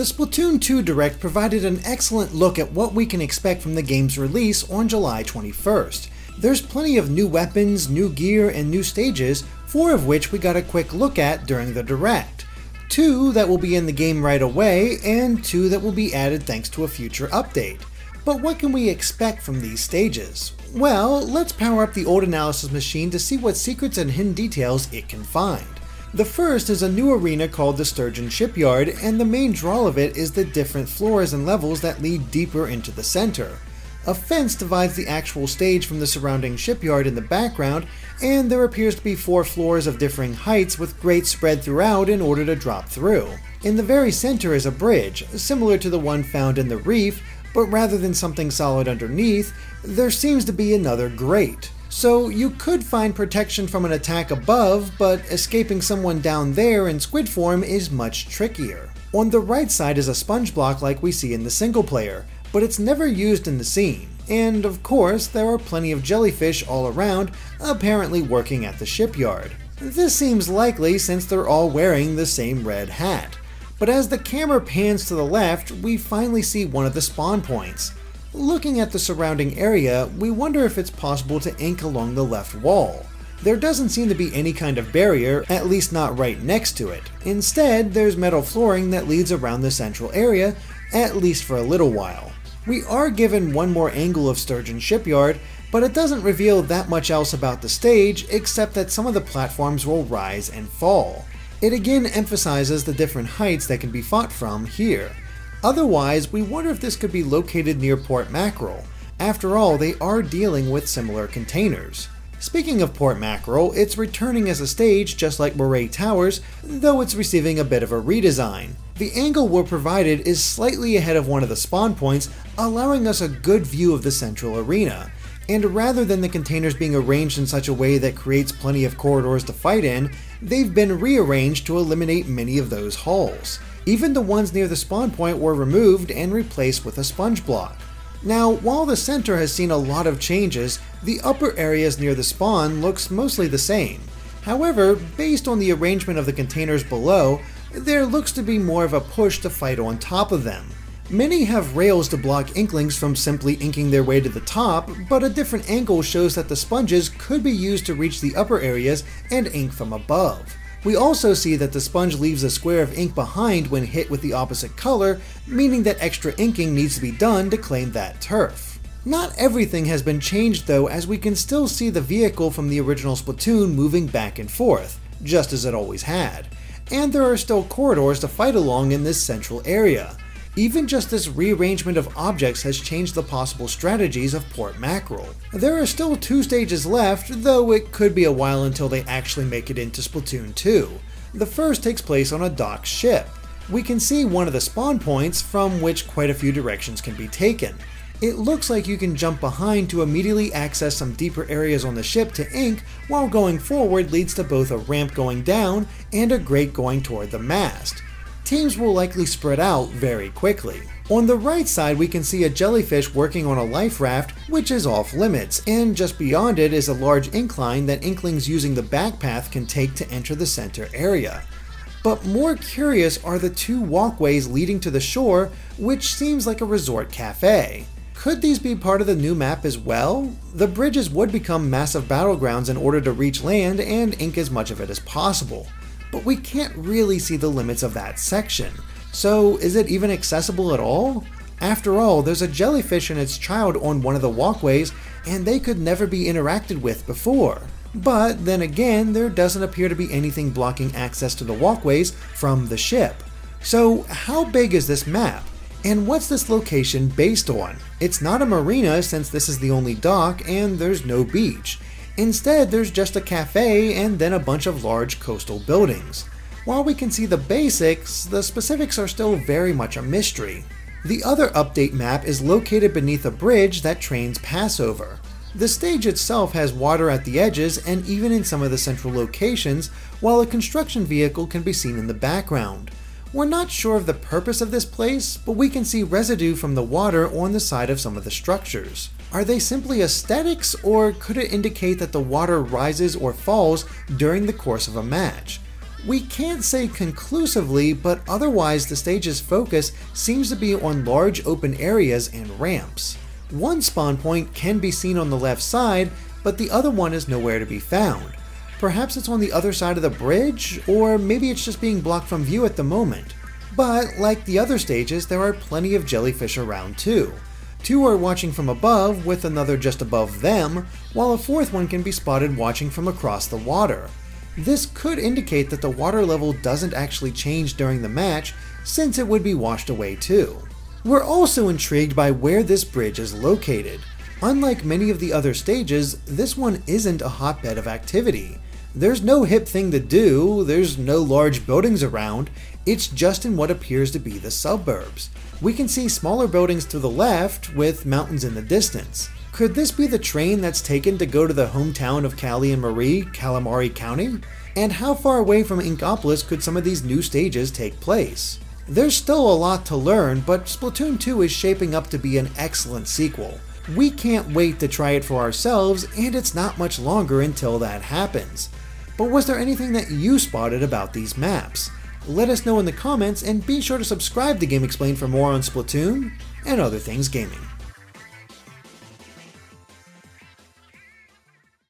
The Splatoon 2 Direct provided an excellent look at what we can expect from the game's release on July 21st. There's plenty of new weapons, new gear, and new stages, 4 of which we got a quick look at during the Direct. 2 that will be in the game right away, and 2 that will be added thanks to a future update. But what can we expect from these stages? Well, let's power up the old analysis machine to see what secrets and hidden details it can find. The first is a new arena called the Sturgeon Shipyard, and the main draw of it is the different floors and levels that lead deeper into the center. A fence divides the actual stage from the surrounding shipyard in the background, and there appears to be 4 floors of differing heights with grates spread throughout in order to drop through. In the very center is a bridge, similar to the one found in the reef, but rather than something solid underneath, there seems to be another grate. So you could find protection from an attack above, but escaping someone down there in squid form is much trickier. On the right side is a sponge block like we see in the single player, but it's never used in the scene. And of course, there are plenty of jellyfish all around, apparently working at the shipyard. This seems likely since they're all wearing the same red hat. But as the camera pans to the left, we finally see one of the spawn points. Looking at the surrounding area, we wonder if it's possible to ink along the left wall. There doesn't seem to be any kind of barrier, at least not right next to it. Instead, there's metal flooring that leads around the central area, at least for a little while. We are given one more angle of Sturgeon Shipyard, but it doesn't reveal that much else about the stage except that some of the platforms will rise and fall. It again emphasizes the different heights that can be fought from here. Otherwise, we wonder if this could be located near Port Mackerel. After all, they are dealing with similar containers. Speaking of Port Mackerel, it's returning as a stage just like Moray Towers, though it's receiving a bit of a redesign. The angle we're provided is slightly ahead of one of the spawn points, allowing us a good view of the central arena. And rather than the containers being arranged in such a way that creates plenty of corridors to fight in, they've been rearranged to eliminate many of those holes. Even the ones near the spawn point were removed and replaced with a sponge block. Now, while the center has seen a lot of changes, the upper areas near the spawn looks mostly the same. However, based on the arrangement of the containers below, there looks to be more of a push to fight on top of them. Many have rails to block inklings from simply inking their way to the top, but a different angle shows that the sponges could be used to reach the upper areas and ink from above. We also see that the sponge leaves a square of ink behind when hit with the opposite color, meaning that extra inking needs to be done to claim that turf. Not everything has been changed though, as we can still see the vehicle from the original Splatoon moving back and forth, just as it always had. And there are still corridors to fight along in this central area. Even just this rearrangement of objects has changed the possible strategies of Port Mackerel. There are still 2 stages left, though it could be a while until they actually make it into Splatoon 2. The first takes place on a docked ship. We can see one of the spawn points from which quite a few directions can be taken. It looks like you can jump behind to immediately access some deeper areas on the ship to ink, while going forward leads to both a ramp going down and a grate going toward the mast. Teams will likely spread out very quickly. On the right side we can see a jellyfish working on a life raft, which is off limits, and just beyond it is a large incline that inklings using the back path can take to enter the center area. But more curious are the 2 walkways leading to the shore, which seems like a resort cafe. Could these be part of the new map as well? The bridges would become massive battlegrounds in order to reach land and ink as much of it as possible. But we can't really see the limits of that section. So is it even accessible at all? After all, there's a jellyfish and its child on one of the walkways, and they could never be interacted with before. But then again, there doesn't appear to be anything blocking access to the walkways from the ship. So how big is this map? And what's this location based on? It's not a marina since this is the only dock and there's no beach. Instead, there's just a cafe and then a bunch of large coastal buildings. While we can see the basics, the specifics are still very much a mystery. The other update map is located beneath a bridge that trains pass over. The stage itself has water at the edges and even in some of the central locations, while a construction vehicle can be seen in the background. We're not sure of the purpose of this place, but we can see residue from the water on the side of some of the structures. Are they simply aesthetics, or could it indicate that the water rises or falls during the course of a match? We can't say conclusively, but otherwise the stage's focus seems to be on large open areas and ramps. One spawn point can be seen on the left side, but the other one is nowhere to be found. Perhaps it's on the other side of the bridge, or maybe it's just being blocked from view at the moment. But like the other stages, there are plenty of jellyfish around too. Two are watching from above, with another just above them, while a fourth one can be spotted watching from across the water. This could indicate that the water level doesn't actually change during the match, since it would be washed away too. We're also intrigued by where this bridge is located. Unlike many of the other stages, this one isn't a hotbed of activity. There's no hip thing to do, there's no large buildings around, it's just in what appears to be the suburbs. We can see smaller buildings to the left, with mountains in the distance. Could this be the train that's taken to go to the hometown of Callie and Marie, Calamari County? And how far away from Inkopolis could some of these new stages take place? There's still a lot to learn, but Splatoon 2 is shaping up to be an excellent sequel. We can't wait to try it for ourselves, and it's not much longer until that happens. But was there anything that you spotted about these maps? Let us know in the comments, and be sure to subscribe to GameXplain for more on Splatoon and other things gaming.